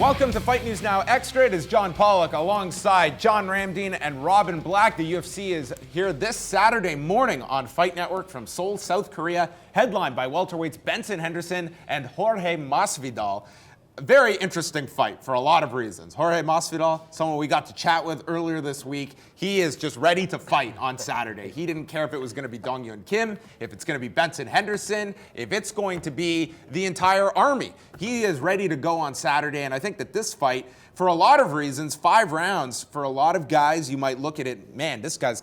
Welcome to Fight News Now Extra. It is John Pollock alongside John Ramdeen and Robin Black. The UFC is here this Saturday morning on Fight Network from Seoul, South Korea, headlined by welterweights Benson Henderson and Jorge Masvidal. A very interesting fight for a lot of reasons. Jorge Masvidal, someone we got to chat with earlier this week, he is just ready to fight on Saturday. He didn't care if it was going to be Dong Hyun Kim, if it's going to be Benson Henderson, if it's going to be the entire army. He is ready to go on Saturday, and I think that this fight, for a lot of reasons, 5 rounds, for a lot of guys, you might look at it, man, this guy's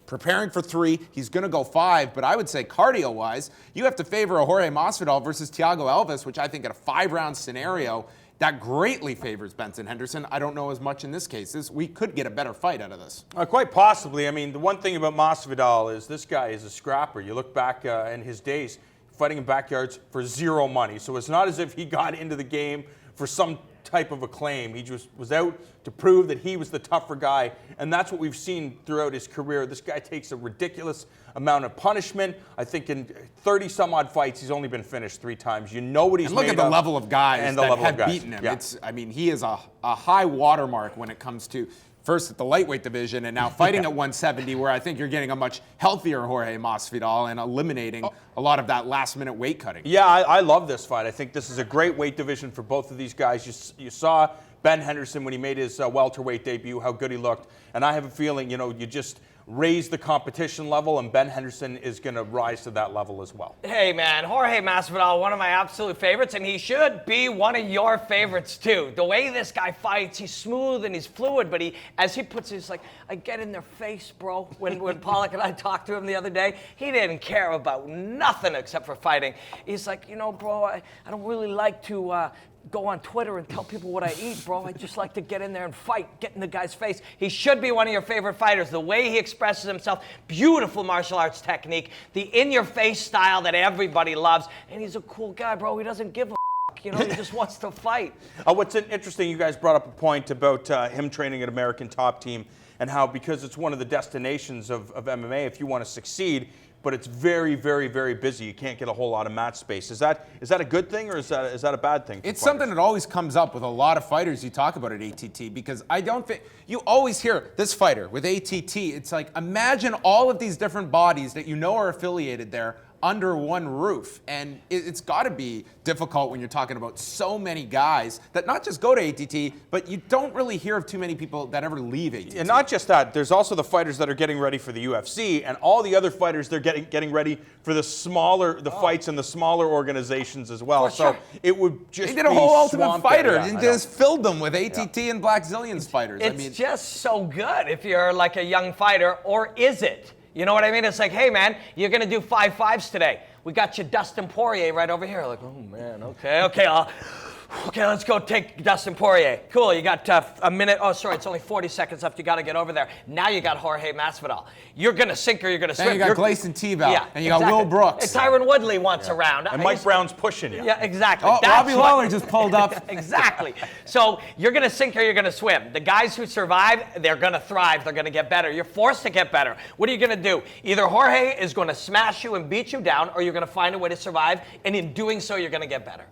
preparing for 3, he's going to go 5, but I would say cardio-wise, you have to favor a Jorge Masvidal versus Thiago Alves, which I think at a 5-round scenario, that greatly favors Benson Henderson. I don't know as much in this case. We could get a better fight out of this. Quite possibly. I mean, the one thing about Masvidal is this guy is a scrapper. You look back in his days, fighting in backyards for 0 money. So it's not as if he got into the game for some type of acclaim. He just was out to prove that he was the tougher guy, and that's what we've seen throughout his career. This guy takes a ridiculous amount of punishment. I think in 30-some-odd fights, he's only been finished 3 times. You know what he's made of. And look at the level of guys and that have beaten him. Yeah. He is a high watermark when it comes to first at the lightweight division and now fighting at 170, where I think you're getting a much healthier Jorge Masvidal and eliminating a lot of that last-minute weight cutting. Yeah, I love this fight. I think this is a great weight division for both of these guys. You saw Ben Henderson when he made his welterweight debut, how good he looked. And I have a feeling, you just raise the competition level, and Ben Henderson is going to rise to that level as well. Hey, man, Jorge Masvidal, one of my absolute favorites, and he should be one of your favorites, too. The way this guy fights, he's smooth and he's fluid, but as he puts it, he's like, I get in their face, bro. When Pollock and I talked to him the other day, he didn't care about nothing except for fighting. He's like, bro, I don't really like to go on Twitter and tell people what I eat, bro. I just like to get in there and fight, get in the guy's face. He should be one of your favorite fighters. The way he expresses himself, beautiful martial arts technique, the in-your-face style that everybody loves, and he's a cool guy, bro. He doesn't give a he just wants to fight. What's interesting, you guys brought up a point about him training at American Top Team and how because it's one of the destinations of MMA, if you want to succeed, but it's very, very, very busy. You can't get a whole lot of match space. Is that a good thing, or is that a bad thing? It's something that always comes up with a lot of fighters you talk about at ATT, because I don't think you always hear this fighter with ATT. It's like, imagine all of these different bodies that are affiliated there under one roof, and it's got to be difficult when you're talking about so many guys that not just go to ATT, but you don't really hear of too many people that ever leave ATT. And not just that, there's also the fighters that are getting ready for the UFC, and all the other fighters they're getting ready for the fights in the smaller organizations as well. So it would just they did a whole Ultimate Fighter and and just filled them with ATT and Black Zillions fighters. It's just so good if you're like a young fighter, or is it? You know what I mean? It's like, hey, man, you're going to do 5 5s today. We got you Dustin Poirier right over here. Like, oh, man, okay, let's go take Dustin Poirier. Cool, you got a minute. Oh, sorry, it's only 40 seconds left. You got to get over there. Now you got Jorge Masvidal. You're going to sink or you're going to swim. Then you got Gleison Tibau, and you got Will Brooks. And Tyron Woodley wants a round. And Mike Brown's pushing you. Yeah, exactly. Oh, Robbie Lawler just pulled up. Exactly. So you're going to sink or you're going to swim. The guys who survive, they're going to thrive. They're going to get better. You're forced to get better. What are you going to do? Either Jorge is going to smash you and beat you down, or you're going to find a way to survive, and in doing so, you're going to get better.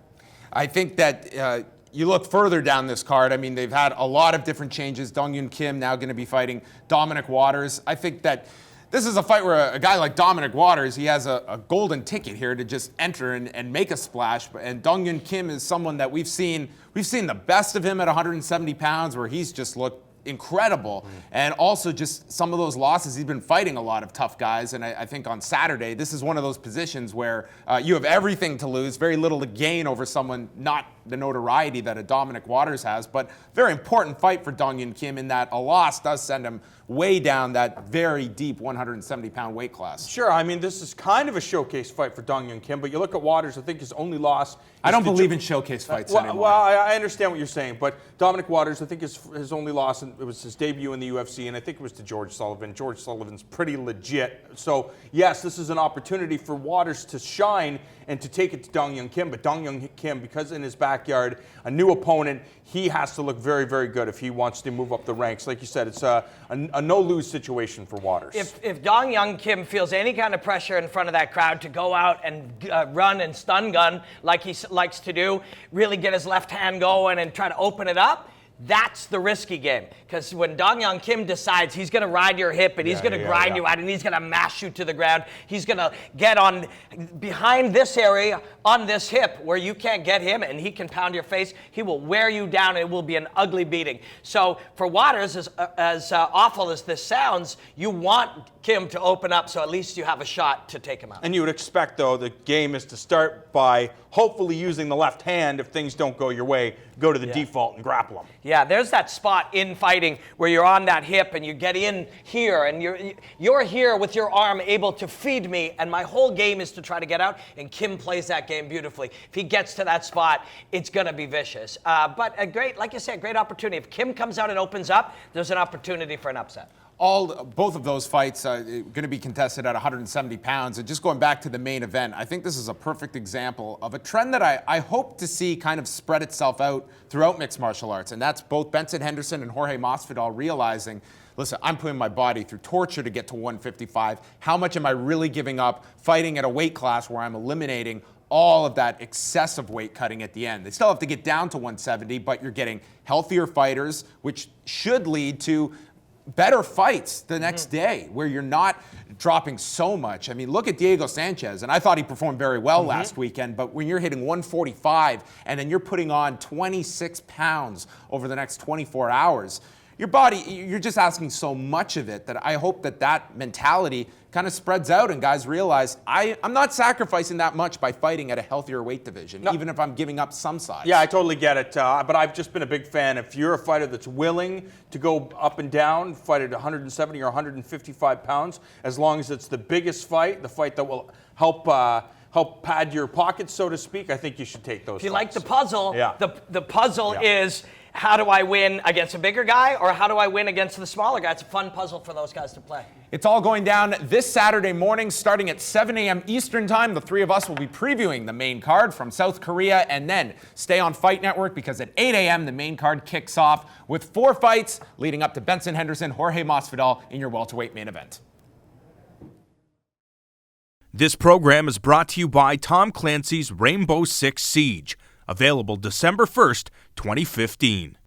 I think that you look further down this card. I mean, they've had a lot of different changes. Dong Hyun Kim now going to be fighting Dominic Waters. I think that this is a fight where a guy like Dominic Waters, he has a golden ticket here to just enter and make a splash. And Dong Hyun Kim is someone that we've seen the best of him at 170 pounds, where he's just looked incredible. And also just some of those losses, he's been fighting a lot of tough guys, and I think on Saturday this is one of those positions where you have everything to lose, very little to gain over someone not the notoriety that a Dominic Waters has, but very important fight for Dong Hyun Kim in that a loss does send him way down that very deep 170-pound weight class. Sure, I mean, this is kind of a showcase fight for Dong Hyun Kim, but you look at Waters, I think his only loss... I don't believe in showcase fights anymore. Well, I understand what you're saying, but Dominic Waters, I think his only loss, it was his debut in the UFC, and I think it was to George Sullivan. George Sullivan's pretty legit. So, yes, this is an opportunity for Waters to shine and to take it to Dong Hyun Kim, but Dong Hyun Kim, because in his backyard, a new opponent, he has to look very, very good if he wants to move up the ranks. Like you said, it's a a no-lose situation for Waters. If Dong Young Kim feels any kind of pressure in front of that crowd to go out and run and stun gun like he likes to do, really get his left hand going and try to open it up, that's the risky game. Because when Dong Young Kim decides he's going to ride your hip and he's going to grind you out and he's going to mash you to the ground, he's going to get on behind this area on this hip where you can't get him and he can pound your face, he will wear you down and it will be an ugly beating. So for Waters, as awful as this sounds, you want Kim to open up so at least you have a shot to take him out. And you would expect, though, the game is to start by hopefully using the left hand. If things don't go your way, go to the default and grapple him. Yeah, there's that spot in fighting where you're on that hip and you get in here and you're here with your arm able to feed me, and my whole game is to try to get out, and Kim plays that game beautifully. If he gets to that spot, it's going to be vicious. But a great, like you said, great opportunity. If Kim comes out and opens up, there's an opportunity for an upset. Both of those fights going to be contested at 170 pounds. And just going back to the main event, I think this is a perfect example of a trend that I hope to see kind of spread itself out throughout mixed martial arts. And that's both Benson Henderson and Jorge Masvidal realizing, listen, I'm putting my body through torture to get to 155. How much am I really giving up fighting at a weight class where I'm eliminating all of that excessive weight cutting at the end? They still have to get down to 170, but you're getting healthier fighters, which should lead to better fights the next day where you're not dropping so much. I mean, look at Diego Sanchez, and I thought he performed very well last weekend, but when you're hitting 145 and then you're putting on 26 pounds over the next 24 hours, your body, you're just asking so much of it that I hope that mentality kind of spreads out and guys realize I'm not sacrificing that much by fighting at a healthier weight division, even if I'm giving up some size. Yeah, I totally get it. But I've just been a big fan. If you're a fighter that's willing to go up and down, fight at 170 or 155 pounds, as long as it's the biggest fight, the fight that will help pad your pockets, so to speak, I think you should take those. If you fights. like the puzzle, the puzzle is, how do I win against a bigger guy, or how do I win against the smaller guy? It's a fun puzzle for those guys to play. It's all going down this Saturday morning, starting at 7 a.m. Eastern Time. The three of us will be previewing the main card from South Korea, and then stay on Fight Network because at 8 a.m. the main card kicks off with 4 fights leading up to Benson Henderson, Jorge Masvidal in your welterweight main event. This program is brought to you by Tom Clancy's Rainbow Six Siege, available December 1st, 2015.